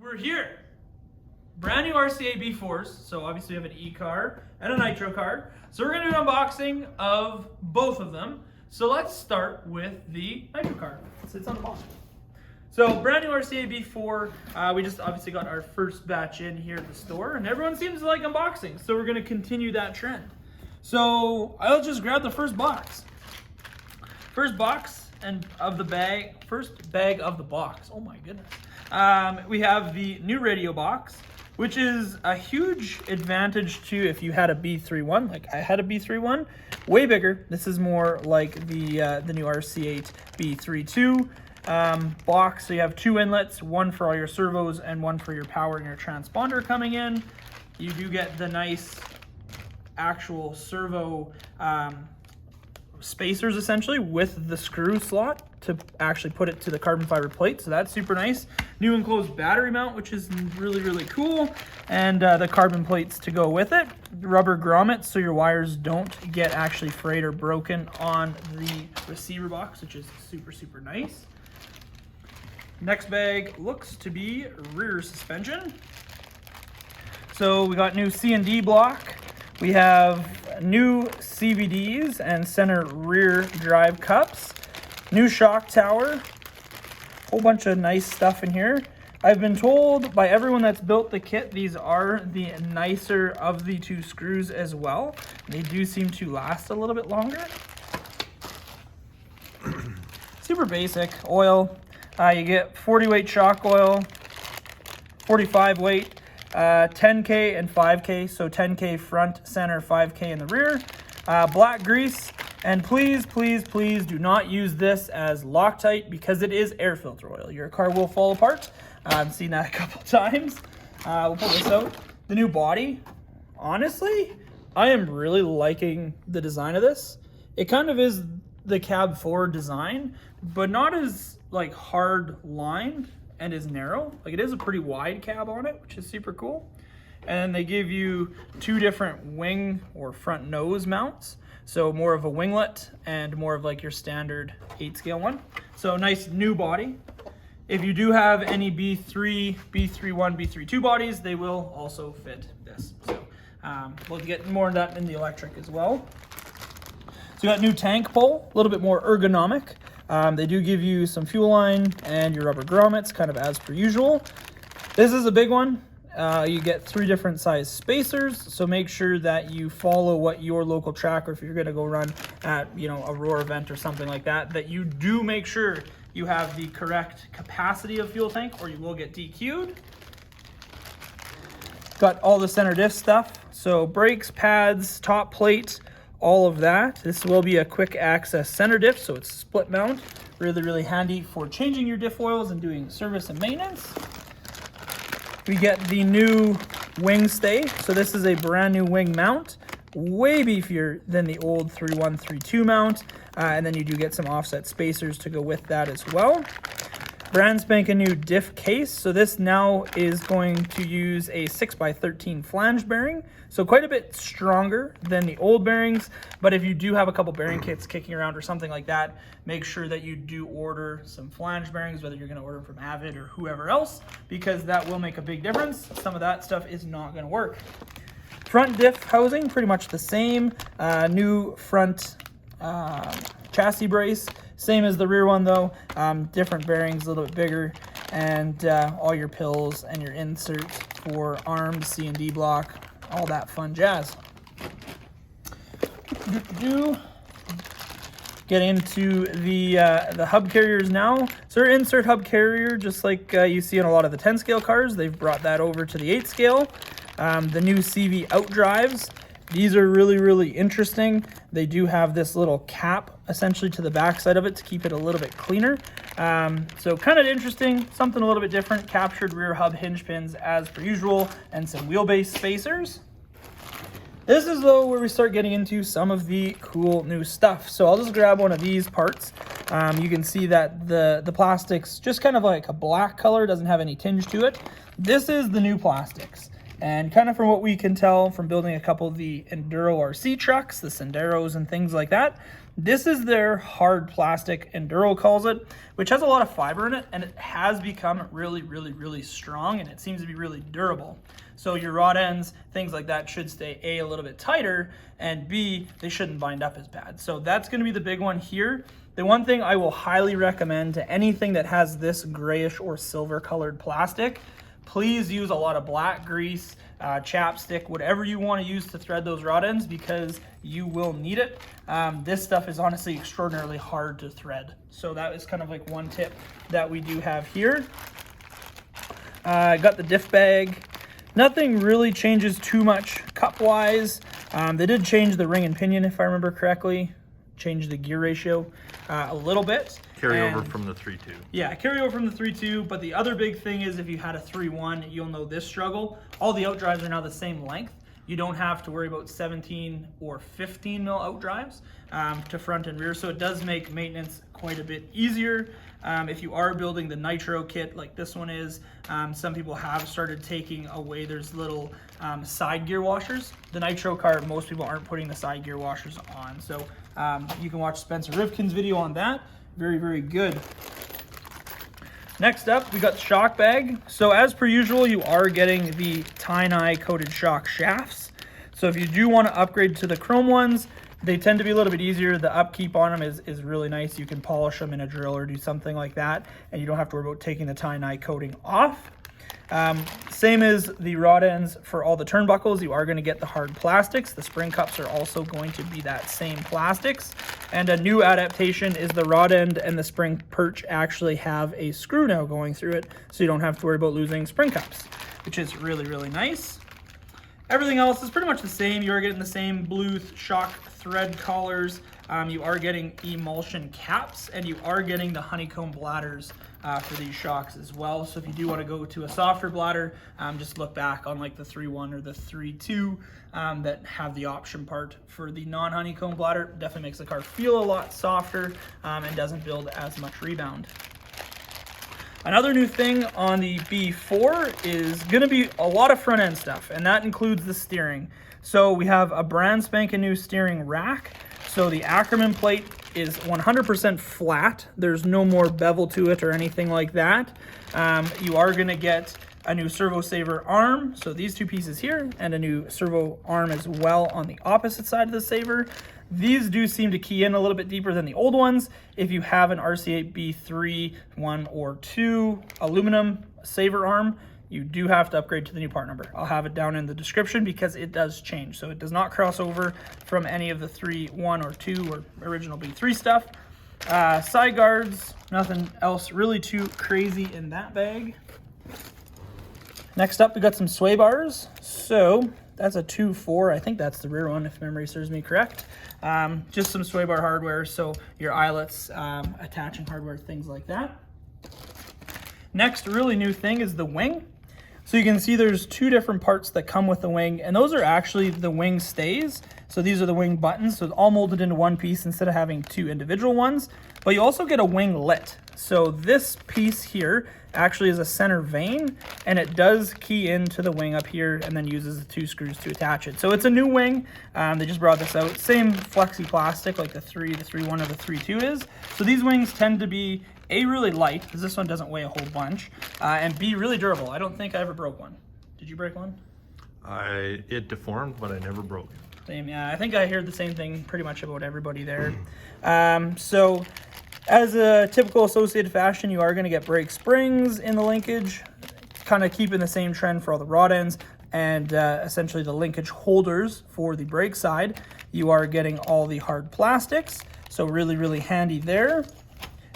We're here. Brand new RC8B4s. So obviously we have an E car and a Nitro car. So we're gonna do an unboxing of both of them. So let's start with the Nitro car. It sits on the box. So brand new RC8B4. We just obviously got our first batch in here at the store, and everyone seems to like unboxing. So we're gonna continue that trend. So I'll just grab the first box. First box and of the bag. First bag of the box. Oh my goodness. We have the new radio box, which is a huge advantage to if you had a B31, like I had a B31, way bigger. This is more like the new RC8B32 box. So you have two inlets, one for all your servos and one for your power and your transponder coming in. You do get the nice actual servo spacers essentially with the screw slot to actually put it to the carbon fiber plate, so that's super nice. New enclosed battery mount, which is really cool, and the carbon plates to go with it. Rubber grommets so your wires don't get actually frayed or broken on the receiver box, which is super nice. Next bag looks to be rear suspension. So we got new C&D block. We have new CVDs and center rear drive cups. New shock tower, whole bunch of nice stuff in here. I've been told by everyone that's built the kit, these are the nicer of the two screws as well. They do seem to last a little bit longer. Super basic oil. You get 40 weight shock oil, 45 weight, 10K and 5K. So 10K front, center, 5K in the rear. Black grease. And please do not use this as Loctite because it is air filter oil. Your car will fall apart. I've seen that a couple times. We'll pull this out. The new body, honestly, I am really liking the design of this. It kind of is the cab 4 design, but not as like hard lined and as narrow. Like it is a pretty wide cab on it, which is super cool. And they give you two different wing or front nose mounts. So more of a winglet and more of like your standard 8 scale one. So nice new body. If you do have any B3, B31, B32 bodies, they will also fit this. So we'll get more of that in the electric as well. So you got new tank pole, a little bit more ergonomic. They do give you some fuel line and your rubber grommets, kind of as per usual. This is a big one. You get 3 different size spacers, so make sure that you follow what your local track, or if you're going to go run at, you know, a Roar event or something like that, that you do make sure you have the correct capacity of fuel tank or you will get DQ'd. Got all the center diff stuff, so brakes, pads, top plate, all of that. This will be a quick access center diff, so it's split mount, really handy for changing your diff oils and doing service and maintenance. We get the new wing stay. So this is a brand new wing mount, way beefier than the old 3132 mount. And then you do get some offset spacers to go with that as well. Brand spanking new diff case. So this now is going to use a 6x13 flange bearing. So quite a bit stronger than the old bearings. But if you do have a couple bearing kits kicking around or something like that, make sure that you do order some flange bearings, whether you're going to order them from Avid or whoever else, because that will make a big difference. Some of that stuff is not going to work. Front diff housing, pretty much the same. New front chassis brace. Same as the rear one though, different bearings, a little bit bigger, and all your pills and your inserts for armed C&D block, all that fun jazz. Get into the hub carriers now. So they're insert hub carrier, just like you see on a lot of the 10 scale cars. They've brought that over to the 8 scale. The new CV out drives. These are really interesting. They do have this little cap essentially to the back side of it to keep it a little bit cleaner. So kind of interesting, something a little bit different. Captured rear hub hinge pins as per usual, and some wheelbase spacers. This is though where we start getting into some of the cool new stuff. So I'll just grab one of these parts. You can see that the plastic's just kind of like a black color, doesn't have any tinge to it. This is the new plastics. And kind of from what we can tell from building a couple of the Enduro RC trucks, the Senderos and things like that, This is their hard plastic, Enduro calls it, which has a lot of fiber in it, and it has become really strong, and it seems to be really durable. So your rod ends, things like that, should stay a little bit tighter, and B, they shouldn't bind up as bad. So that's going to be the big one here. The one thing I will highly recommend to anything that has this grayish or silver colored plastic, please use a lot of black grease, chapstick, whatever you want to use to thread those rod ends, because you will need it. This stuff is honestly extraordinarily hard to thread. So that is kind of like one tip that we do have here. I got the Diff Bag. Nothing really changes too much cup-wise. They did change the ring and pinion, if I remember correctly. Change the gear ratio a little bit. Carryover from the 3.2. Yeah, carryover from the 3.2, but the other big thing is if you had a 3.1, you'll know this struggle. All the outdrives are now the same length. You don't have to worry about 17 or 15 mil outdrives to front and rear, so it does make maintenance quite a bit easier. If you are building the Nitro kit like this one is, some people have started taking away, there's little side gear washers. The Nitro car, most people aren't putting the side gear washers on, so you can watch Spencer Rivkin's video on that. Very good. Next up, we got the shock bag. So as per usual, you are getting the tie-dye coated shock shafts. So if you do want to upgrade to the chrome ones, they tend to be a little bit easier. The upkeep on them is really nice. You can polish them in a drill or do something like that, and you don't have to worry about taking the tie-dye coating off. Same as the rod ends for all the turnbuckles, you are going to get the hard plastics. The spring cups are also going to be that same plastics. And a new adaptation is the rod end and the spring perch actually have a screw now going through it, so you don't have to worry about losing spring cups, which is really nice. Everything else is pretty much the same. You are getting the same blue shock thread collars. You are getting emulsion caps, and you are getting the honeycomb bladders for these shocks as well. So if you do want to go to a softer bladder, just look back on like the 3.1 or the 3.2 that have the option part for the non-honeycomb bladder. Definitely makes the car feel a lot softer and doesn't build as much rebound. Another new thing on the B4 is going to be a lot of front end stuff, and that includes the steering. So we have a brand spanking new steering rack. So the Ackerman plate is 100% flat. There's no more bevel to it or anything like that. You are going to get a new servo saver arm, so these two pieces here, and a new servo arm as well on the opposite side of the saver. These do seem to key in a little bit deeper than the old ones. If you have an RC8B3 1 or 2 aluminum saver arm, you do have to upgrade to the new part number. I'll have it down in the description because it does change. So it does not cross over from any of the 3.1 or 2 or original B3 stuff. Side guards, nothing else really too crazy in that bag. Next up, we got some sway bars. So that's a 2.4. I think that's the rear one, if memory serves me correct. Just some sway bar hardware, so your eyelets, attaching hardware, things like that. Next really new thing is the wing. So you can see there's two different parts that come with the wing, and those are actually the wing stays. So these are the wing buttons, so it's all molded into one piece instead of having two individual ones. But you also get a wing lit. So this piece here actually is a center vane, and it does key into the wing up here and then uses the two screws to attach it. So it's a new wing. They just brought this out. Same flexi plastic like the 3.1 or the 3.2 is. So these wings tend to be A, really light, because this one doesn't weigh a whole bunch, and B, really durable. I don't think I ever broke one. Did you break one? It deformed, but I never broke it. Same, yeah. I think I heard the same thing pretty much about everybody there. So as a typical Associated fashion, you are going to get brake springs in the linkage, kind of keeping the same trend for all the rod ends, and essentially the linkage holders for the brake side. You are getting all the hard plastics, so really handy there.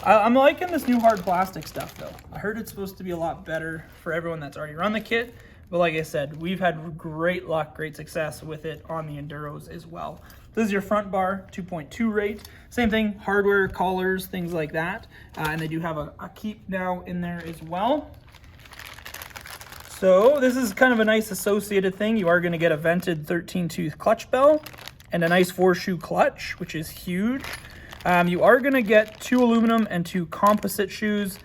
I'm liking this new hard plastic stuff though. I heard it's supposed to be a lot better for everyone that's already run the kit, but like I said, we've had great luck, great success with it on the Enduros as well. This is your front bar, 2.2 rate. Same thing, hardware, collars, things like that. And they do have a keep now in there as well. So this is kind of a nice Associated thing. You are going to get a vented 13-tooth clutch bell and a nice 4-shoe clutch, which is huge. You are going to get 2 aluminum and 2 composite shoes.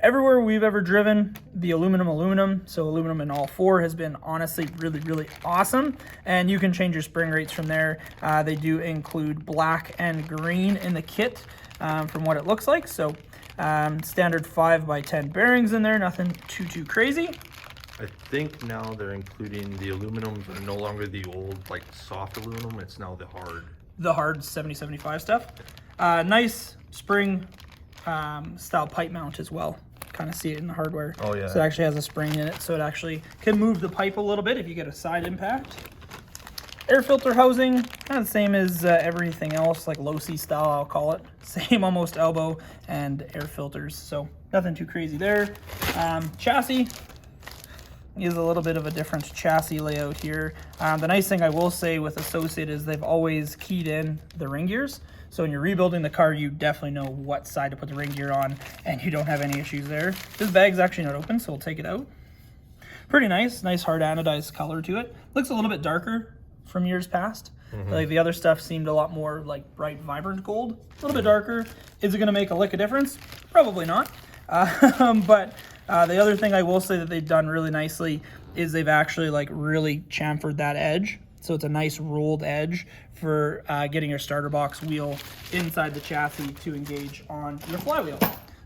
everywhere we've ever driven, the aluminum, so aluminum in all four has been honestly really awesome. And you can change your spring rates from there. They do include black and green in the kit from what it looks like. So standard 5x10 bearings in there, nothing too crazy. I think now they're including the aluminums are no longer the old like soft aluminum, it's now the hard. The hard 70-75 stuff. Nice spring style pipe mount as well. Kind of see it in the hardware. Oh yeah. So it actually has a spring in it, so it actually can move the pipe a little bit if you get a side impact. Air filter housing, kind of the same as everything else, like low-C style, I'll call it. Same almost elbow and air filters, so nothing too crazy there. Chassis is a little bit of a different chassis layout here. The nice thing I will say with Associated is they've always keyed in the ring gears. So when you're rebuilding the car, you definitely know what side to put the ring gear on, and you don't have any issues there. This bag's actually not open, so we'll take it out. Pretty nice hard anodized color to it. Looks a little bit darker from years past. Like the other stuff seemed a lot more like bright, vibrant gold. A little bit darker. Is it gonna make a lick of difference? Probably not. But the other thing I will say that they've done really nicely is they've actually like really chamfered that edge. So it's a nice rolled edge for getting your starter box wheel inside the chassis to engage on your flywheel.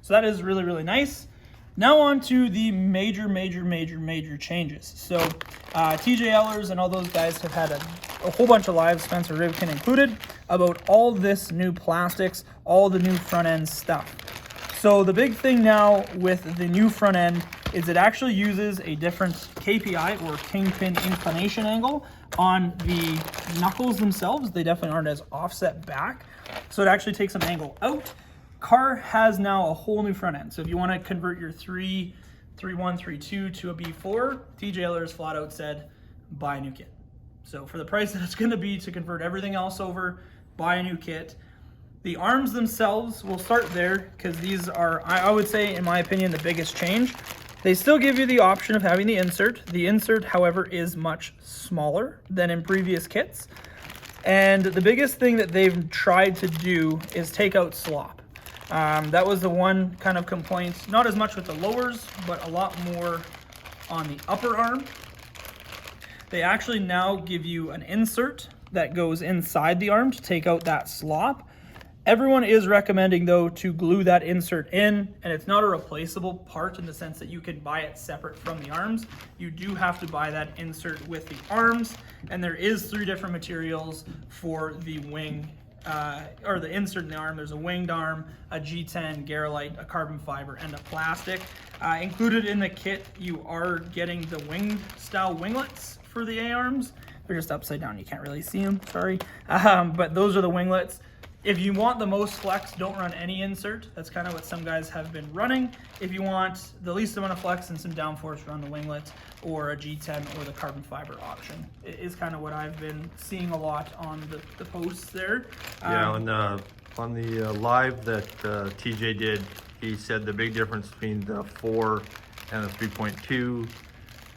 So that is really nice. Now on to the major changes. So TJ Ellers and all those guys have had a whole bunch of lives, Spencer Rivkin included, about all this new plastics, all the new front end stuff. So the big thing now with the new front end is it actually uses a different KPI or kingpin inclination angle on the knuckles themselves. They definitely aren't as offset back. So it actually takes some angle out. Car has now a whole new front end. So if you want to convert your 3.1, 3.2 to a B4, TJ Ellers flat out said, buy a new kit. So for the price that it's going to be to convert everything else over, buy a new kit. The arms themselves, we'll start there because these are, I would say, in my opinion, the biggest change. They still give you the option of having the insert. The insert, however, is much smaller than in previous kits. And the biggest thing that they've tried to do is take out slop. That was the one kind of complaint, not as much with the lowers, but a lot more on the upper arm. They actually now give you an insert that goes inside the arm to take out that slop. Everyone is recommending, though, to glue that insert in, and it's not a replaceable part in the sense that you can buy it separate from the arms. You do have to buy that insert with the arms, and there is 3 different materials for the wing, or the insert in the arm. There's a winged arm, a G10, Garolite, a carbon fiber, and a plastic. Included in the kit, you are getting the winged style winglets for the A-arms. They're just upside down, you can't really see them, sorry. But those are the winglets. If you want the most flex, don't run any insert. That's kind of what some guys have been running. If you want the least amount of flex and some downforce, run the winglet or a G10 or the carbon fiber option. It is kind of what I've been seeing a lot on the posts there. Yeah, on the live that TJ did, he said the big difference between the 4 and the 3.2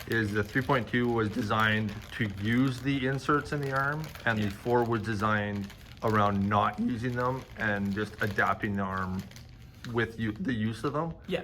is the 3.2 was designed to use the inserts in the arm, and the 4 was designed around not using them and just adapting the arm with the use of them. Yeah.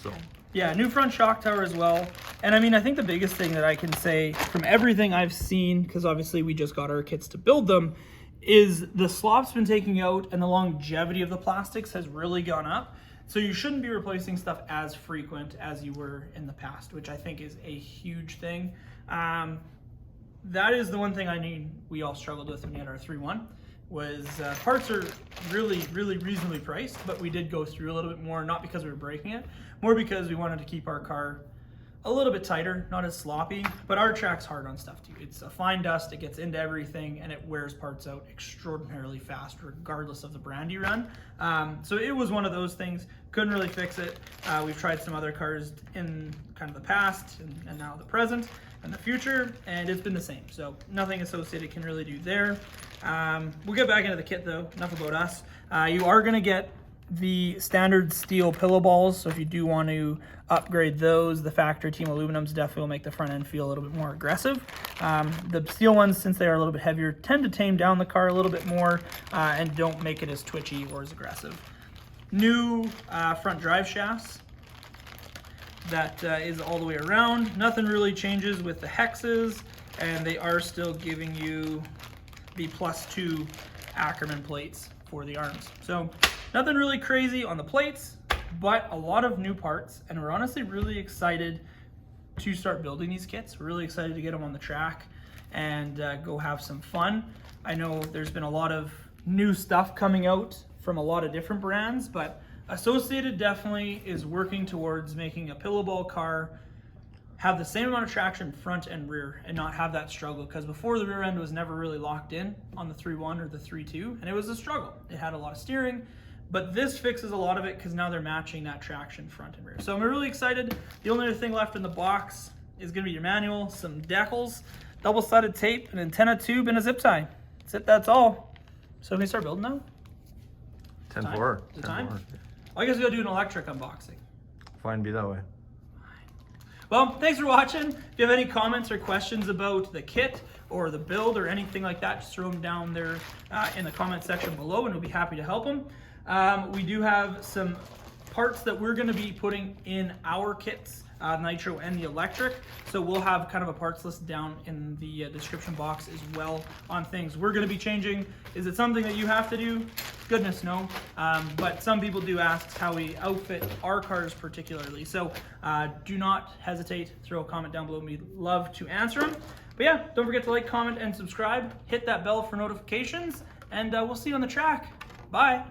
So. Yeah, new front shock tower as well. And I mean, I think the biggest thing that I can say from everything I've seen, because obviously we just got our kits to build them, is the slop's been taken out and the longevity of the plastics has really gone up. So you shouldn't be replacing stuff as frequent as you were in the past, which I think is a huge thing. That is the one thing we all struggled with when we had our 3.1. Was parts are really reasonably priced, but we did go through a little bit more, not because we were breaking it, more because we wanted to keep our car a little bit tighter, not as sloppy, but our track's hard on stuff too. It's a fine dust, it gets into everything, and it wears parts out extraordinarily fast, regardless of the brand you run. So it was one of those things, couldn't really fix it. We've tried some other cars in kind of the past and now the present and the future, and it's been the same. So nothing Associated can really do there. We'll get back into the kit though, enough about us. You are gonna get the standard steel pillow balls, so if you do want to upgrade those, the factory Team Aluminums definitely will make the front end feel a little bit more aggressive. The steel ones, since they are a little bit heavier, tend to tame down the car a little bit more and don't make it as twitchy or as aggressive. New front drive shafts. that is all the way around. Nothing really changes with the hexes, and they are still giving you the +2 Ackerman plates for the arms. So nothing really crazy on the plates, but a lot of new parts, and we're honestly really excited to start building these kits. We're really excited to get them on the track and go have some fun. I know there's been a lot of new stuff coming out from a lot of different brands, but Associated definitely is working towards making a pillowball car have the same amount of traction front and rear and not have that struggle, because before the rear end was never really locked in on the 3.1 or the 3.2, and it was a struggle. It had a lot of steering, but this fixes a lot of it because now they're matching that traction front and rear. So I'm really excited. The only other thing left in the box is going to be your manual, some decals, double-sided tape, an antenna tube, and a zip tie. That's it, that's all. So can we start building now? 10-4. Is it time? I guess we gotta do an electric unboxing. Fine, be that way. Well, thanks for watching. If you have any comments or questions about the kit or the build or anything like that, just throw them down there in the comment section below, and we'll be happy to help them. We do have some parts that we're going to be putting in our kits, Nitro and the electric, so we'll have kind of a parts list down in the description box as well on things we're going to be changing. Is it something that you have to do? Goodness no, but some people do ask how we outfit our cars particularly, so do not hesitate, throw a comment down below. We'd love to answer them. But yeah, don't forget to like, comment, and subscribe. Hit that bell for notifications, and we'll see you on the track. Bye.